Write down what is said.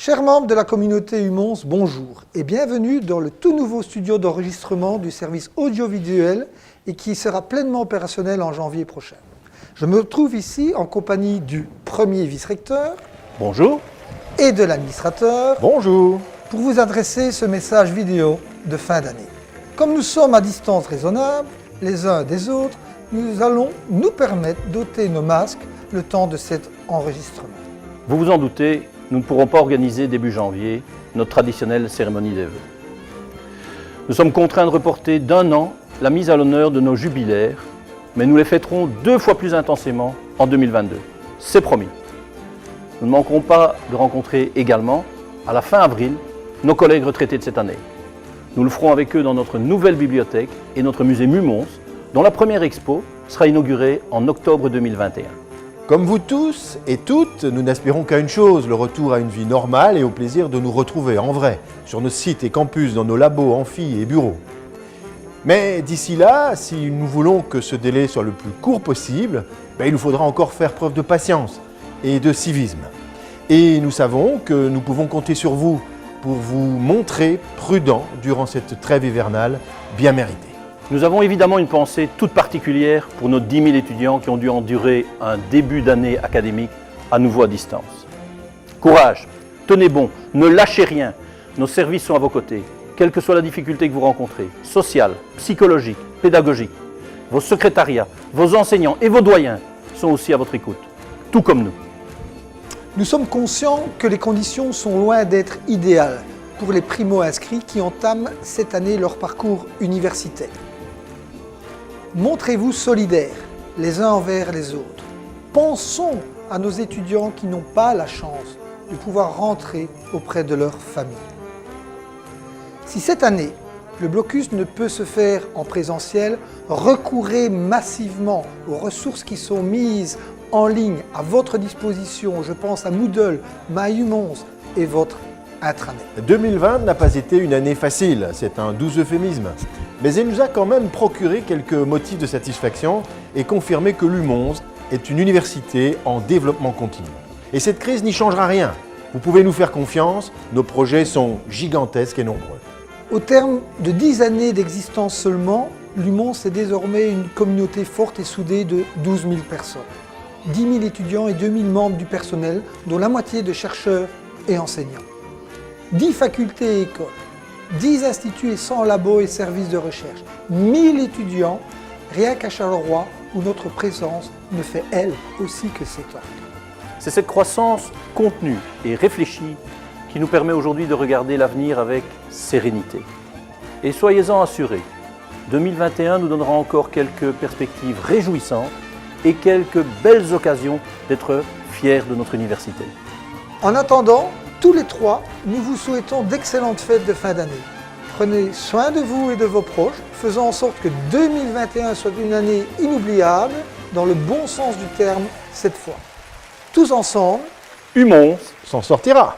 Chers membres de la communauté Humons, bonjour et bienvenue dans le tout nouveau studio d'enregistrement du service audiovisuel et qui sera pleinement opérationnel en janvier prochain. Je me trouve ici en compagnie du premier vice-recteur. Bonjour. Et de l'administrateur. Bonjour. Pour vous adresser ce message vidéo de fin d'année. Comme nous sommes à distance raisonnable, les uns des autres, nous allons nous permettre d'ôter nos masques le temps de cet enregistrement. Vous vous en doutez, nous ne pourrons pas organiser début janvier notre traditionnelle cérémonie des vœux. Nous sommes contraints de reporter d'1 an la mise à l'honneur de nos jubilaires, mais nous les fêterons 2 fois plus intensément en 2022. C'est promis. Nous ne manquerons pas de rencontrer également, à la fin avril, nos collègues retraités de cette année. Nous le ferons avec eux dans notre nouvelle bibliothèque et notre musée Mumons, dont la première expo sera inaugurée en octobre 2021. Comme vous tous et toutes, nous n'aspirons qu'à une chose, le retour à une vie normale et au plaisir de nous retrouver en vrai, sur nos sites et campus, dans nos labos, amphis et bureaux. Mais d'ici là, si nous voulons que ce délai soit le plus court possible, il nous faudra encore faire preuve de patience et de civisme. Et nous savons que nous pouvons compter sur vous pour vous montrer prudent durant cette trêve hivernale bien méritée. Nous avons évidemment une pensée toute particulière pour nos 10 000 étudiants qui ont dû endurer un début d'année académique à nouveau à distance. Courage, tenez bon, ne lâchez rien. Nos services sont à vos côtés, quelle que soit la difficulté que vous rencontrez, sociale, psychologique, pédagogique. Vos secrétariats, vos enseignants et vos doyens sont aussi à votre écoute, tout comme nous. Nous sommes conscients que les conditions sont loin d'être idéales pour les primo-inscrits qui entament cette année leur parcours universitaire. Montrez-vous solidaires les uns envers les autres. Pensons à nos étudiants qui n'ont pas la chance de pouvoir rentrer auprès de leur famille. Si cette année, le blocus ne peut se faire en présentiel, recourez massivement aux ressources qui sont mises en ligne à votre disposition. Je pense à Moodle, MyHumons et votre intranet. 2020 n'a pas été une année facile, c'est un doux euphémisme. Mais elle nous a quand même procuré quelques motifs de satisfaction et confirmé que l'Humons est une université en développement continu. Et cette crise n'y changera rien. Vous pouvez nous faire confiance, nos projets sont gigantesques et nombreux. Au terme de 10 années d'existence seulement, l'Humons est désormais une communauté forte et soudée de 12 000 personnes. 10 000 étudiants et 2 000 membres du personnel, dont la moitié de chercheurs et enseignants. 10 facultés et écoles, 10 instituts et 100 labos et services de recherche, 1000 étudiants, rien qu'à Charleroi, où notre présence ne fait elle aussi que s'étendre. C'est cette croissance contenue et réfléchie qui nous permet aujourd'hui de regarder l'avenir avec sérénité. Et soyez-en assurés, 2021 nous donnera encore quelques perspectives réjouissantes et quelques belles occasions d'être fiers de notre université. En attendant, tous les 3, nous vous souhaitons d'excellentes fêtes de fin d'année. Prenez soin de vous et de vos proches, faisant en sorte que 2021 soit une année inoubliable, dans le bon sens du terme cette fois. Tous ensemble, Humons s'en sortira.